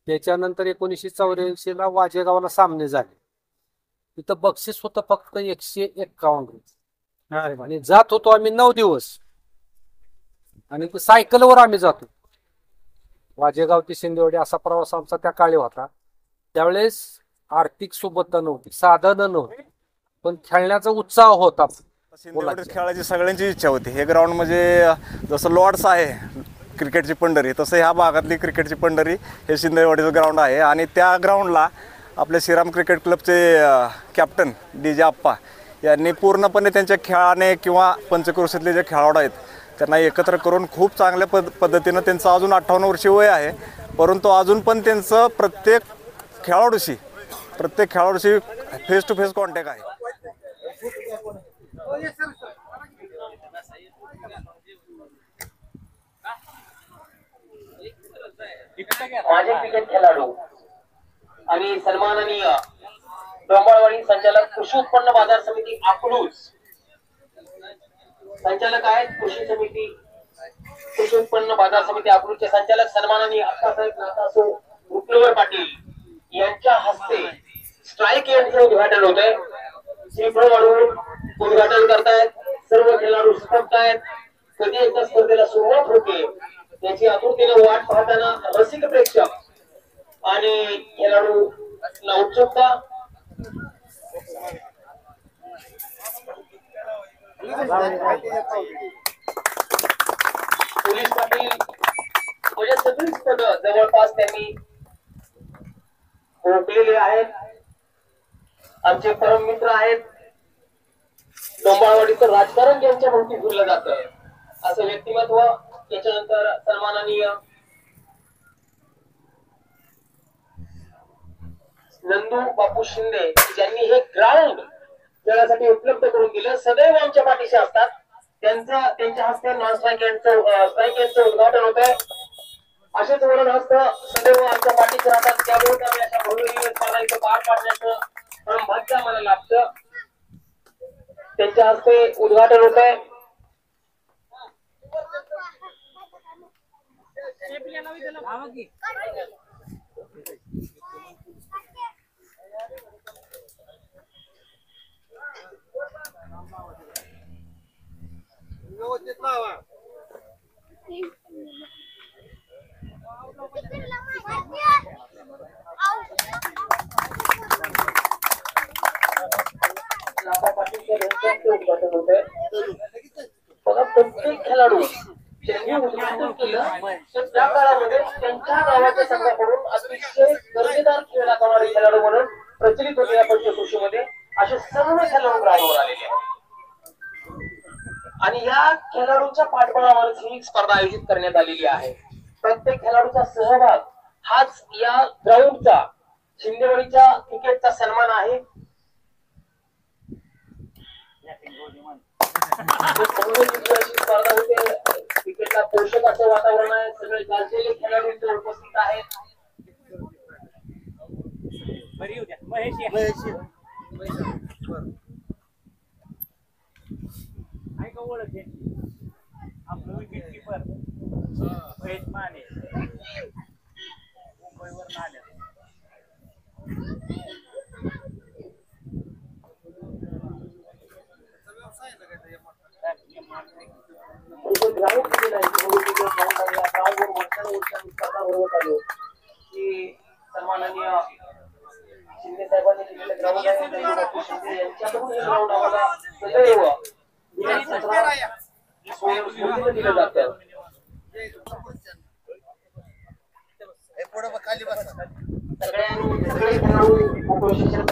त्याच्यानंतर 1984 ला वाजेगावला सामने झाले. तिथं बक्षीस होतं फक्त 151 रुपये आणि जात होतो आम्ही 9 दिवस आणि सायकलवर आम्ही जातो. वाजेगाव ते शिंदेवाडी असा प्रवास आमचा त्या काळी होता. त्यावेळेस आर्थिक सोबत नव्हती, साधनं नव्हती, पण खेळण्याचा उत्साह होता. शिंदेवाडीत खेळायची सगळ्यांची इच्छा होती. हे ग्राउंड म्हणजे जसं लॉर्ड्स आहे क्रिकेटची पंढरी, तसं ह्या भागातली क्रिकेटची पंढरी हे शिंदेवाडीचं ग्राउंड आहे. आणि त्या ग्राउंडला आपले श्रीराम क्रिकेट क्लबचे कॅप्टन DJ आप्पा यांनी पूर्णपणे त्यांच्या खेळाने किंवा पंचक्रोशीतले जे खेळाडू आहेत त्यांना एकत्र करून खूप चांगल्या पद्धतीनं त्यांचं अजून 58 वर्षी वय आहे, परंतु अजून पण त्यांचं प्रत्येक खेळाडूशी फेस टू फेस कॉन्टॅक्ट आहे. माझे क्रिकेट खेळाडू आणि सन्माननीय डोंबाळवाडी संचालक कृषी उत्पन्न बाजार समिती अकलूज संचालक आहेत. कृषी उत्पन्न बाजार समिती अकलूजचे संचालक सन्माननीय अप्पासाहेब नाथासो रुपलेवर पाटील यांच्या हस्ते स्ट्राईक यांचं उद्घाटन होत आहे. श्रीफळ वाढवून उद्घाटन करतायत. सर्व खेळाडू स्पर्धतायत. कधी एकदा स्पर्धेला सुरुवात होते त्याची आतुरतेने वाट पाहताना रसिक प्रेक्षक आणि खेळाडू उत्सुकता. पोलीस पाटील म्हणजे सगळीच पदं जवळपास त्यांनी ओळखलेले आहेत. आमचे परम मित्र आहेत. डोंबाळवाडीचं राजकारण ज्यांच्या भोवती फिरलं जातं असं व्यक्तिमत्व. त्याच्यानंतर सन्माननीय नंदू बापू शिंदे ज्यांनी हे ग्राउंड खेळासाठी उपलब्ध करून दिलं. सदैव आमच्या पाठीशी असतात. त्यांच्या हस्ते नॉन स्ट्राईक यांचं उद्घाटन होत आहे. असेच वरण हस्त सदैव आमच्या पाठीशी राहतात. त्यामुळे आम्ही अशा भव्य स्पर्धा पार पाडण्याचं परम भाग्य आम्हाला लाभतं. त्यांच्या हस्ते उद्घाटन होत आहे. प्रत्येक खेळाडू ज्यांनी उद्घाटन केलं त्या काळामध्ये त्यांच्या गावाच्या संघाकडून अतिशय दर्जेदार खेळ दाखवणारे खेळाडू म्हणून प्रचलित होते या पंचक्रोशीमध्ये. असे सर्व खेळाडू ग्राउंडवर आलेले आहेत आणि या खेळाडूंच्या पाठबळावरच ही स्पर्धा आयोजित करण्यात आलेली आहे. प्रत्येक खेळाडूचा सहभाग हाच या ग्राउंडचा शिंदेवाडीच्या क्रिकेटचा सन्मान आहे. स्पर्धा होते. क्रिकेटला पोषक असं वातावरण आहे. सगळे गाजलेले खेळाडू इथे उपस्थित आहेत. आपलं विकेट कीपर महेश माने मुंबईवर आले. सन्माननीय शिंदे साहेबांनी दिलेलं ग्राउंड आहे. यांच्याकडून हे ग्राउंड आम्हाला सदैव दिलं जातं. सगळे खेळाडू शिक्षण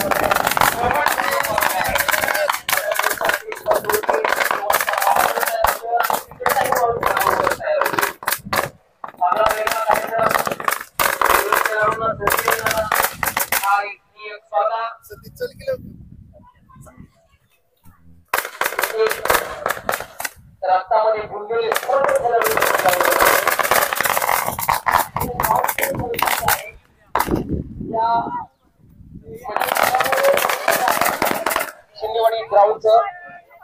रक्तामध्ये गुंडलेले सर्व खेळाडू शिंदेवाडी ग्राउंडचं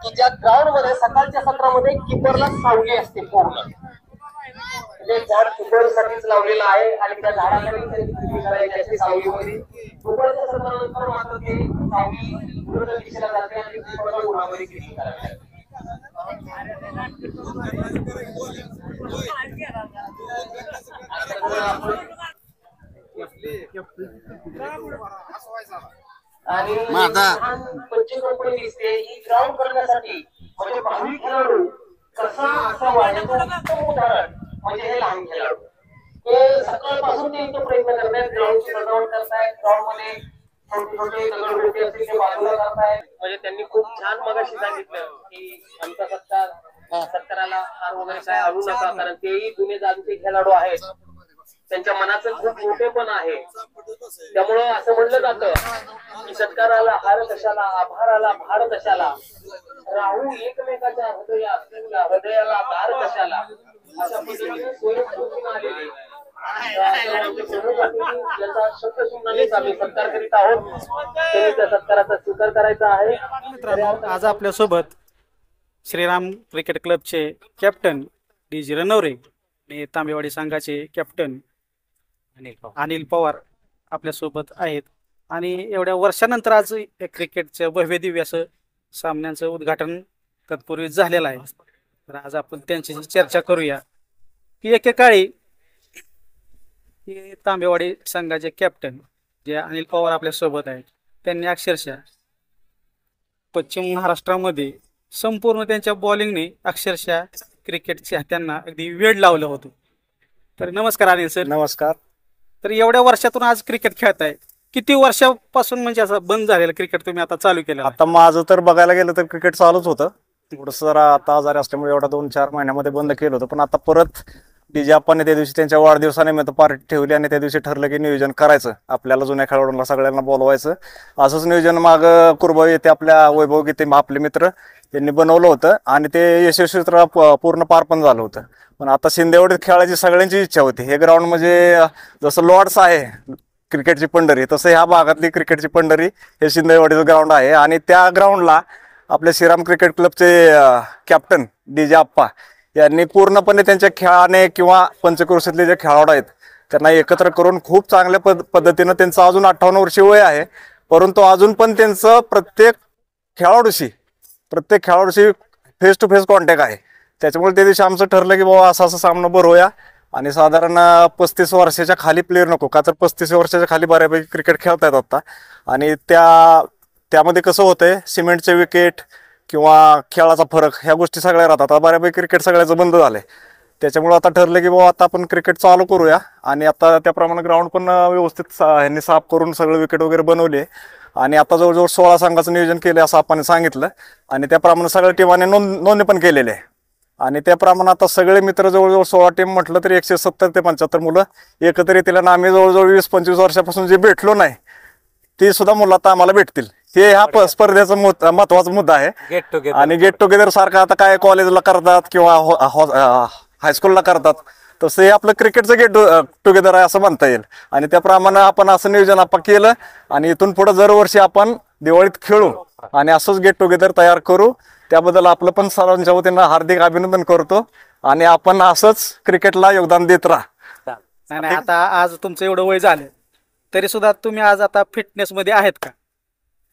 की ज्या ग्राउंड मध्ये सकाळच्या सत्रामध्ये किपरला सावली असते पूर्ण. म्हणजे झाड कुंपणसाठीच लावलेलं आहे आणि त्या झाडाखाली त्यांनी कृती करायची असते सावलीमध्ये. कुंपणच्या सत्रानंतर मात्र ते सावली पूर्ण दिशेला जाते आणि कुंपण उन्हामध्ये कृती करायची. आणि लहान पंचिंग कंपनी दिसते ही ग्राउंड करण्यासाठी म्हणजे भावी खेळाडू कसा असावा याचं उत्तम उदाहरण म्हणजे हे लहान खेळाडू. ते सकाळपासून ते इथे प्रयत्न करतायत, ग्राउंडची सजावट करतायत, ग्राउंड मध्ये छोटे छोटे दगडगोटे असतील ते बाजूला करतायत. म्हणजे त्यांनी खूप छान मगाशी सांगितलं की आमचा सत्काराला हार वगैरे काय आणू नका, कारण तेही जुने जाणते खेळाडू आहेत, त्यांच्या मनाचं खूप मोठेपण आहे. त्यामुळं असं म्हणलं जातं की सत्काराला हार कशाला, आभाराला भार कशाला, राहू एकमेकाच्या हृदयाला दार कशाला, अशा पद्धतीने स्वयंस्फूर्तीने आलेले याचा शब्द सुनानेच आम्ही सत्कार करीत आहोत. त्यांनी त्या सत्काराचा स्वीकार करायचा आहे. मित्रांनो, आज आपल्यासोबत श्रीराम क्रिकेट क्लबचे कॅप्टन DJ रणवरे आणि तांबेवाडी संघाचे कॅप्टन अनिल पवार आपल्यासोबत आहेत. आणि एवढ्या वर्षानंतर आज क्रिकेटचं भव्य दिव्य असं सामन्यांचं उद्घाटन तत्पूर्वी झालेलं आहे. तर आज आपण त्यांच्याशी चर्चा करूया की एकेकाळी तांबेवाडी संघाचे कॅप्टन जे अनिल पवार आपल्यासोबत आहेत, त्यांनी अक्षरशः पश्चिम महाराष्ट्रामध्ये संपूर्ण त्यांच्या बॉलिंगने अक्षरशः क्रिकेटच्या त्यांना अगदी वेळ लावलं होतं. तर नमस्कार अनिल सर. नमस्कार. तर एवढ्या वर्षातून आज क्रिकेट खेळताय, किती वर्षापासून म्हणजे असं बंद झालेलं क्रिकेट तुम्ही आता चालू केलं? आता माझं तर बघायला गेलं तर क्रिकेट चालूच होतं, थोडस जरा आता आजारी असल्यामुळे एवढा 2-4 महिन्यामध्ये बंद केलं होतं. पण आता परत DJ आप्पाने त्या दिवशी त्यांच्या वाढदिवसानिमित्त पार्टी ठेवली आणि त्या दिवशी ठरलं की नियोजन करायचं, आपल्याला जुन्या खेळाडूंना सगळ्यांना बोलवायचं. असंच नियोजन माग कुरबावी येथे आपल्या वैभव गीते आपले मित्र यांनी बनवलं होतं आणि ते यशस्वी पूर्ण पार पण झालं होतं. पण आता शिंदेवाडीत खेळायची सगळ्यांची इच्छा होती. हे ग्राउंड म्हणजे जसं लॉर्ड्स आहे क्रिकेटची पंढरी, तसं ह्या भागातली क्रिकेटची पंढरी हे शिंदेवाडीचं ग्राउंड आहे. आणि त्या ग्राउंडला आपल्या श्रीराम क्रिकेट क्लबचे कॅप्टन DJ आप्पा यांनी पूर्णपणे त्यांच्या खेळाने किंवा पंचक्रोशीतले जे खेळाडू आहेत त्यांना एकत्र करून खूप चांगल्या पद्धतीनं, त्यांचं अजून 58 वर्षीय वय आहे, परंतु अजून पण त्यांचं प्रत्येक खेळाडूशी फेस टू फेस कॉन्टॅक्ट आहे. त्याच्यामुळे त्या दिवशी आमचं ठरलं की बाबा असा सामना भरवूया. आणि साधारण 35 वर्षाच्या खाली प्लेअर नको, का तर 35 वर्षाच्या खाली बऱ्यापैकी क्रिकेट खेळतायत आता. आणि त्यामध्ये कसं होतंय, सिमेंटचे विकेट किंवा खेळाचा फरक ह्या गोष्टी सगळ्या राहतात. आता बऱ्यापैकी क्रिकेट सगळ्याचं बंद झालंय. त्याच्यामुळे आता ठरलं की बाबा आता आपण क्रिकेट चालू करूया. आणि आता त्याप्रमाणे ग्राउंड पण व्यवस्थित ह्यांनी साफ करून सगळं विकेट वगैरे बनवले. आणि आता जवळजवळ 16 संघाचं नियोजन केलं असं आपण सांगितलं. आणि त्याप्रमाणे सगळ्या टीमाने नोंदणी पण केलेली आहे. आणि त्याप्रमाणे आता सगळे मित्र जवळजवळ 16 टीम म्हटलं तरी 170 ते 75 मुलं एकत्र येतील. आणि आम्ही जवळजवळ 20-25 वर्षापासून जे भेटलो नाही ते सुद्धा मुलं आता आम्हाला भेटतील. हे हा स्पर्धेचा महत्वाचा मुद्दा आहे. आणि गेट टुगेदर सारखं आता काय कॉलेजला करतात किंवा हायस्कूलला करतात, तसं हे आपलं क्रिकेटचं गेट टुगेदर आहे असं म्हणता येईल. आणि त्याप्रमाणे आपण असं नियोजन आपण केलं आणि इथून पुढे दरवर्षी आपण दिवाळीत खेळू आणि असंच गेट टुगेदर तयार करू. त्याबद्दल आपलं पण सर्वांच्या वतीनं हार्दिक अभिनंदन करतो. आणि आपण असंच क्रिकेटला योगदान देत राहा. नाही, आता आज तुमचं एवढं वय झालं तरी सुद्धा तुम्ही आज आता फिटनेस मध्ये आहेत का?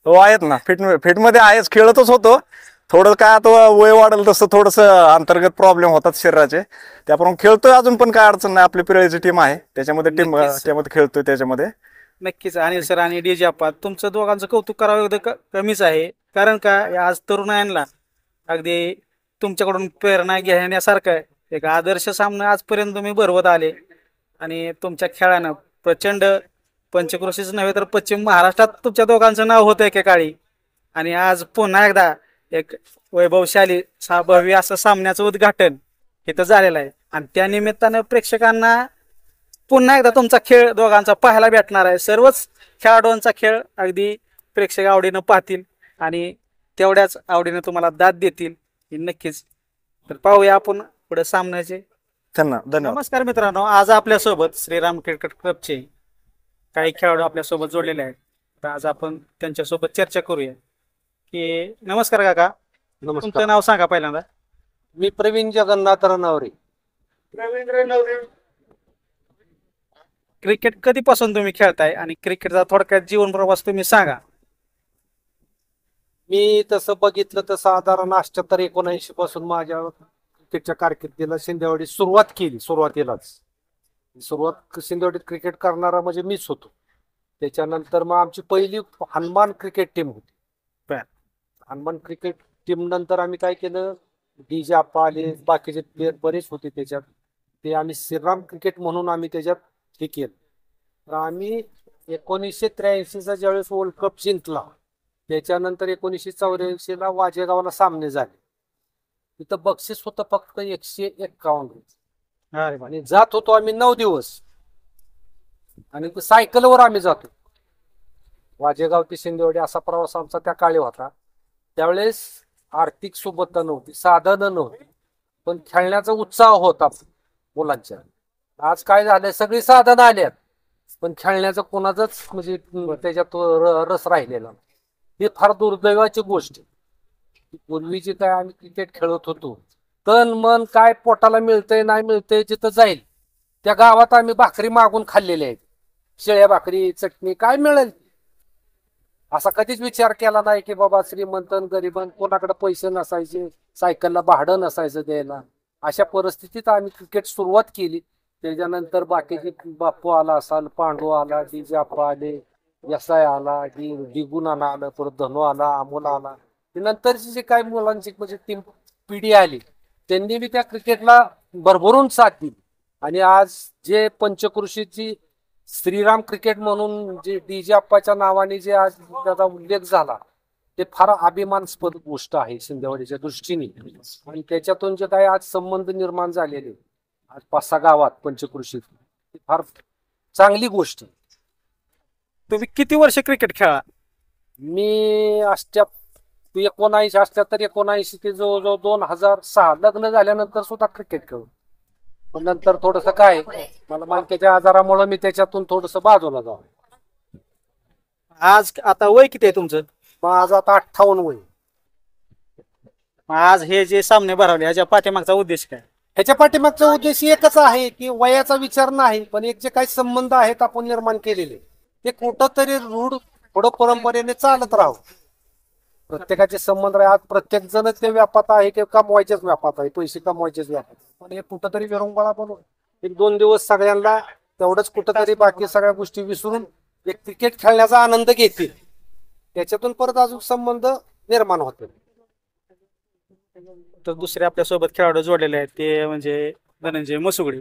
हो आहेत ना, फिटमध्ये आहेच, खेळतच होतो. थोडं काय आता वय वाढेल तसं थोडंसं अंतर्गत प्रॉब्लेम होतात शरीराचे, त्याप्रमाणे खेळतोय अजून पण काय अडचण नाही. आपली पिरळीची टीम आहे त्याच्यामध्ये त्यामध्ये खेळतोय त्याच्यामध्ये. नक्कीच अनिल सर आणि DJ आप्पा, तुमचं दोघांचं कौतुक करावं एवढं कमीच आहे. कारण का आज तरुणांना अगदी तुमच्याकडून प्रेरणा घेण्यासारखं एक आदर्श सामना आजपर्यंत तुम्ही भरवत आले. आणि तुमच्या खेळानं प्रचंड पंचक्रोशीच नव्हे तर पश्चिम महाराष्ट्रात तुमच्या दोघांचं नाव होतं एकेकाळी. आणि आज पुन्हा एकदा एक वैभवशाली भव्य असं सामन्याचं उद्घाटन इथं झालेलं आहे. आणि त्या निमित्तानं प्रेक्षकांना पुन्हा एकदा तुमचा खेळ दोघांचा पाहायला भेटणार आहे. सर्वच खेळाडूंचा खेळ अगदी प्रेक्षक आवडीनं पाहतील आणि तेवढ्याच आवडीनं तुम्हाला दाद देतील हे नक्कीच. तर पाहूया आपण पुढे सामन्याचे. धन्यवाद. नमस्कार मित्रांनो, आज आपल्यासोबत श्रीराम क्रिकेट क्लबचे काही खेळाडू आपल्यासोबत जोडलेले आहेत. तर आज आपण त्यांच्यासोबत चर्चा करूया की नमस्कार काका. नमस्कार. तुमचं नाव सांगा पहिल्यांदा. मी प्रवीण जगन्नाथ रणवरे. क्रिकेट कधीपासून तुम्ही खेळताय आणि क्रिकेटचा थोडक्यात जीवन प्रवास तुम्ही सांगा. मी तसं बघितलं तर साधारण 78-79 पासून माझ्या क्रिकेटच्या कारकिर्दीला शिंदेवाडी सुरुवातीलाच शिंदेवाडीत क्रिकेट करणारा म्हणजे मीच होतो. त्याच्यानंतर मग आमची पहिली हनुमान क्रिकेट टीम होती. बर. हनुमान क्रिकेट टीम नंतर आम्ही काय केलं, डीजे आप्पा आले, बाकीचे प्लेयर बरेच होते त्याच्यात, ते आम्ही श्रीराम क्रिकेट म्हणून आम्ही त्याच्यात हे केलं. तर आम्ही 1983चा ज्यावेळेस वर्ल्ड कप जिंकला, त्याच्यानंतर 1984ला वाजेगावला सामने झाले. तिथं बक्षीस होतं फक्त 151 आणि जात होतो आम्ही 9 दिवस आणि सायकलवर आम्ही जातो. वाजेगाव ते शिंदेवाडी असा प्रवास आमचा त्या काळी होता. त्यावेळेस आर्थिक सोबतता नव्हती, साधनं नव्हती, पण खेळण्याचा उत्साह होता मुलांच्या. आज काय झालंय, सगळी साधनं आल्यात पण खेळण्याचं कोणाचंच म्हणजे त्याच्यात रस राहिलेला. ही फार दुर्दैवाची गोष्ट. पूर्वीची काय आम्ही क्रिकेट खेळत होतो, तन मन काय पोटाला मिळतंय नाही मिळतंय जिथं जाईल त्या गावात आम्ही भाकरी मागून खाल्लेल्या आहेत. शेळ्या भाकरी, चटणी काय मिळेल असा कधीच विचार केला नाही की बाबा श्रीमंत गरीबन कोणाकडे पैसे नसायचे, सायकलला भाडं नसायचं द्यायला. अशा परिस्थितीत आम्ही क्रिकेट सुरुवात केली. त्याच्यानंतर बाकीचे बापू आला असाल, पांडू आला, डीजे आप्पा आले, यसाय आला, डिगुन आला, परत धनु आला, अमोल आला. नंतरची जे काही मुलांची म्हणजे टीम पिढी आली त्यांनी बी त्या क्रिकेटला भरभरून साथ दिली. आणि आज जे पंचकृषीची श्रीराम क्रिकेट म्हणून जे डीजे आप्पाच्या नावाने जे आज त्याचा उल्लेख झाला ते फार अभिमानास्पद गोष्ट आहे शिंदेवाडीच्या दृष्टीने. आणि त्याच्यातून जे काही आज संबंध निर्माण झालेले आज 5-6 गावात पंचकृषीत, फार चांगली गोष्ट. तुम्ही किती वर्ष क्रिकेट खेळा? मी 1978 ते 1979 ते जवळजवळ 2006 लग्न झाल्यानंतर सुद्धा क्रिकेट खेळू. पण नंतर थोडस काय मला मानकेच्या आजारामुळे मी त्याच्यातून थोडस बाजूला जाऊ. आज आता वय किती आहे तुमचं? माझं आता 58 वय. आज हे जे सामने भरवले ह्याच्या पाठीमागचा उद्देश काय? ह्याच्या पाठीमागचा उद्देश एकच आहे की वयाचा विचार नाही, पण एक जे काही संबंध आहेत आपण निर्माण केलेले ते कुठंतरी रूढ पुढं परंपरेने चालत राहू. प्रत्येकाचे संबंध आहे. आज प्रत्येक जण ते व्यापात आहे की कमवायचेच व्यापात आहे, पैसे कमवायचेच व्यापात, पण हे कुठंतरी विरंगुळा बनवून 1-2 दिवस सगळ्यांना तेवढंच कुठंतरी बाकी सगळ्या गोष्टी विसरून एक क्रिकेट खेळण्याचा आनंद घेतील. त्याच्यातून परत अजून संबंध निर्माण होते. तर दुसरे आपल्या सोबत खेळाडू जोडलेले आहेत ते म्हणजे धनंजय मसुगडे,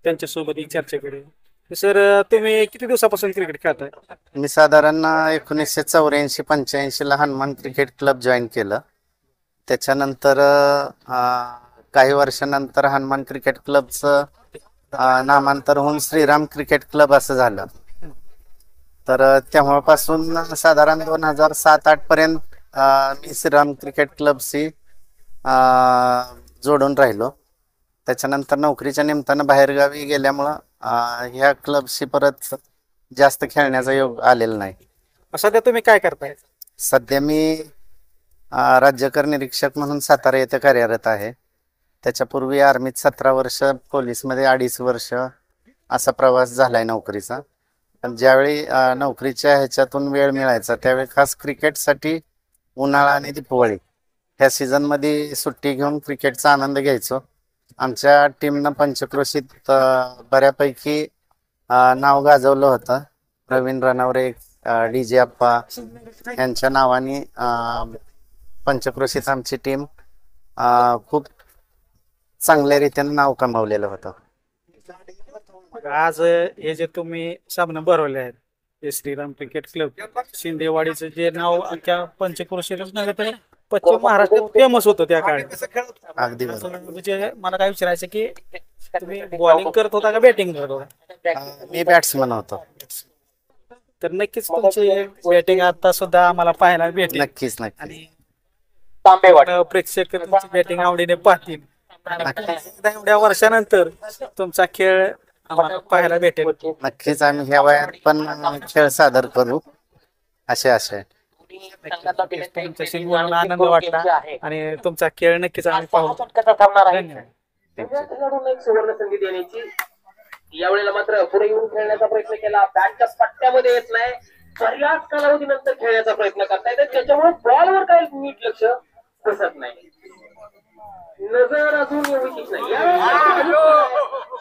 त्यांच्यासोबत एक चर्चा करूया. सर, तुम्ही किती दिवसापासून क्रिकेट खेळताय? मी साधारण 1984-85 ला हनुमान क्रिकेट क्लब जॉईन केलं. त्याच्यानंतर काही वर्षानंतर हनुमान क्रिकेट क्लबचं नामांतर होऊन श्रीराम क्रिकेट क्लब असं झालं. तर तेव्हापासून साधारण 2007-08 पर्यंत मी श्रीराम क्रिकेट क्लबशी जोडून राहिलो. त्याच्यानंतर नोकरीच्या निमित्तानं बाहेरगावी गेल्यामुळं ह्या क्लबशी परत जास्त खेळण्याचा योग आलेला नाही. सध्या तुम्ही काय करताय? सध्या मी राज्यकर निरीक्षक म्हणून सातारा येथे कार्यरत आहे. त्याच्यापूर्वी आर्मीत 17 वर्ष, पोलीसमध्ये 2.5 वर्ष असा प्रवास झालाय नोकरीचा. पण ज्यावेळी नोकरीच्या ह्याच्यातून वेळ मिळायचा त्यावेळी खास क्रिकेटसाठी उन्हाळा आणि दिवाळी ह्या सीझनमध्ये सुट्टी घेऊन क्रिकेटचा आनंद घ्यायचो. आमच्या टीमनं पंचक्रोशीत बऱ्यापैकी नाव गाजवलं होतं. प्रवीण रणवरे, डीजे आप्पा यांच्या नावाने पंचक्रोशीत आमची टीम खूप चांगल्या रीतीने नाव कमावलेलं होतं. आज हे जे तुम्ही सामने भरवले आहेत हे श्रीराम क्रिकेट क्लब, शिंदेवाडीचं जे नाव अख्ख्या पंचक्रोशीतच नव्हे तर पश्चिम महाराष्ट्रात फेमस होतं त्या काळी. अगदी म्हणजे मला काय विचारायचं की तुम्ही बॉलिंग करत होता का बॅटिंग करत होता? मी बॅट्समन होतो. तर नक्कीच तुमची बॅटिंग आता सुद्धा आम्हाला पाहायला भेटेल. नक्कीच नक्की. आणि प्रेक्षक तुमची बॅटिंग आवडीने पाहतील. एवढ्या वर्षानंतर तुमचा खेळ आम्हाला पाहायला भेटेल. नक्कीच आम्ही ह्या वयात पण खेळ सादर करू असे आशा आहे. तुमच्याशी बोलून आनंद वाटला आणि तुमचा खेळ नक्कीच आम्ही पाहू. धन्यवाद. सगळ्या खेळाडूंना एक सुवर्ण संधी देण्याची. यावेळेला मात्र पुढे येऊन खेळण्याचा प्रयत्न केला, बॅटच्या पट्ट्यामध्ये येत नाही, बऱ्याच कालावधीनंतर खेळण्याचा प्रयत्न करतायत, त्याच्यामुळे बॉलवर काही नीट लक्ष बसत नाही, नजर अजून व्यवस्थित नाही. यावेळेला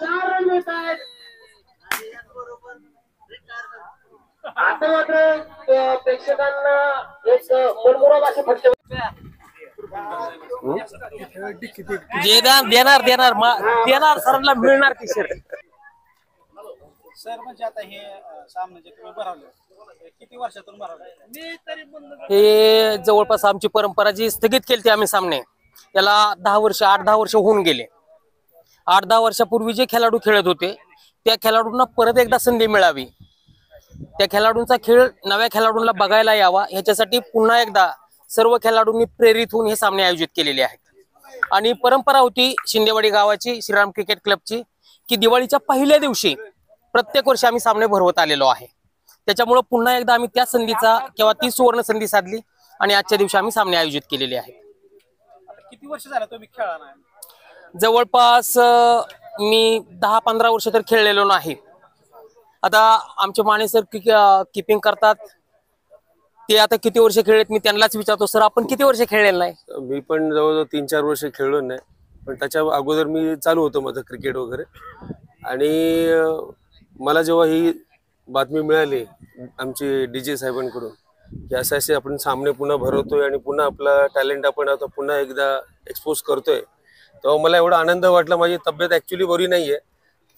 4 रन मिळत आहेत. आता मात्र प्रेक्षकांना एक मनमुराद असे फटके देणार सरांना मिळणार टी शर्ट. सर म्हणजे आता हे सामने जे तुम्ही भरवले किती वर्षातून भरवले? हे जवळपास आमची परंपरा जी स्थगित केली आम्ही सामने, याला 8-10 वर्ष होऊन गेले. 8-10 वर्षापूर्वी जे खेळाडू खेळत होते त्या खेळाडूंना परत एकदा संधी मिळावी, त्या खेळाडूंचा खेळ नव्या खेळाडूंना बघायला यावा, ह्याच्यासाठी पुन्हा एकदा सर्व खेळाडूंनी प्रेरित होऊन हे सामने आयोजित केलेले आहेत. आणि परंपरा होती शिंदेवाडी गावाची, श्रीराम क्रिकेट क्लबची, की दिवाळीच्या पहिल्या दिवशी प्रत्येक वर्षी आम्ही सामने भरवत आलेलो आहे. त्याच्यामुळे पुन्हा एकदा आम्ही त्या संधीचा किंवा ती सुवर्ण संधी साधली आणि आजच्या दिवशी आम्ही सामने आयोजित केलेले आहेत. किती वर्ष झालं तुम्ही खेळला नाही? जवळपास मी 10-15 वर्ष तर खेळलेलो नाही. आता आमचे माने सर किपिंग करतात, ते आता किती वर्ष खेळलेत मी त्यांनाच विचारतो. सर आपण किती वर्ष खेळलेलं नाही? मी पण जवळजवळ 3-4 वर्ष खेळलो नाही, पण त्याच्या अगोदर मी चालू होतो माझं क्रिकेट वगैरे. आणि मला जेव्हा ही बातमी मिळाली आमची DJ साहेबांकडून की असे असे आपण सामने पुन्हा भरवतोय आणि पुन्हा आपला टॅलेंट आपण आता पुन्हा एकदा एक्सपोज करतोय, तेव्हा मला एवढा आनंद वाटला. माझी तब्येत ॲक्च्युली बरी नाही आहे,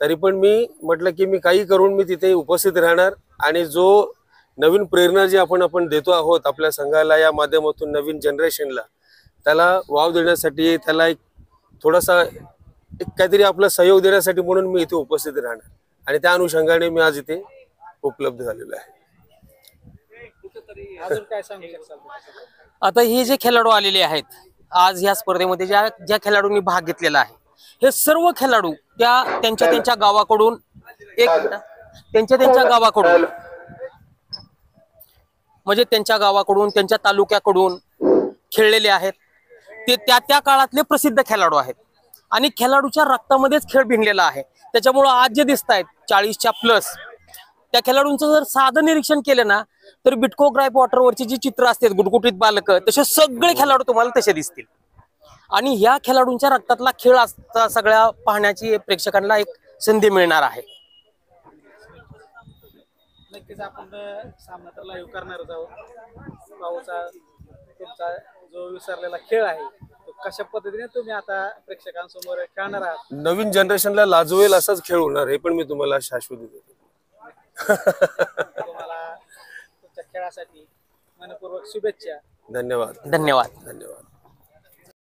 तरी पण मी म्हटलं की मी काही करून मी तिथे उपस्थित राहणार आणि जो नवीन प्रेरणा जी आपण देतो आहोत आपल्या संघाला या माध्यमातून नवीन जनरेशनला, त्याला वाव देण्यासाठी, त्याला एक थोडासा एक काहीतरी आपला सहयोग देण्यासाठी म्हणून मी इथे उपस्थित राहणार आणि त्या अनुषंगाने मी आज इथे उपलब्ध झालेलो आहे. अजून काय सांगू शकाल? आता हे जे खेळाडू आलेले आहेत आज ह्या स्पर्धेमध्ये, ज्या खेळाडूंनी भाग घेतलेला आहे, हे सर्व खेळाडू त्यांच्या गावाकडून त्यांच्या गावाकडून म्हणजे त्यांच्या गावाकडून त्यांच्या तालुक्याकडून खेळलेले आहेत. ते त्या काळातले प्रसिद्ध खेळाडू आहेत आणि खेळाडूच्या रक्तामध्येच खेळ भिनलेला आहे. त्याच्यामुळं आज जे दिसत आहेत 40च्या प्लस त्या खेळाडूंचं जर साधं निरीक्षण केलं ना तर बिटको ग्राईप वॉटरवरची जी चित्र असतात गुटगुटीत बालक, तसे सगळे खेळाडू तुम्हाला तसे दिसतील. आणि ह्या खेळाडूंच्या रक्तातला खेळ असता सगळ्या पाहण्याची प्रेक्षकांना एक संधी मिळणार आहे. नक्कीच आपण सामना तर लाईव्ह करणारच आहोत. भाऊचा तुमचा जो विसरलेला खेळ आहे तो कशा पद्धतीने तुम्ही आता प्रेक्षकांसमोर खेळणार आहात? नवीन जनरेशनला लाजवेल असाच खेळ होणार, हे पण मी तुम्हाला शाश्वती देतो. तुम्हाला तुमच्या खेळासाठी मनपूर्वक शुभेच्छा. धन्यवाद. धन्यवाद. धन्यवाद.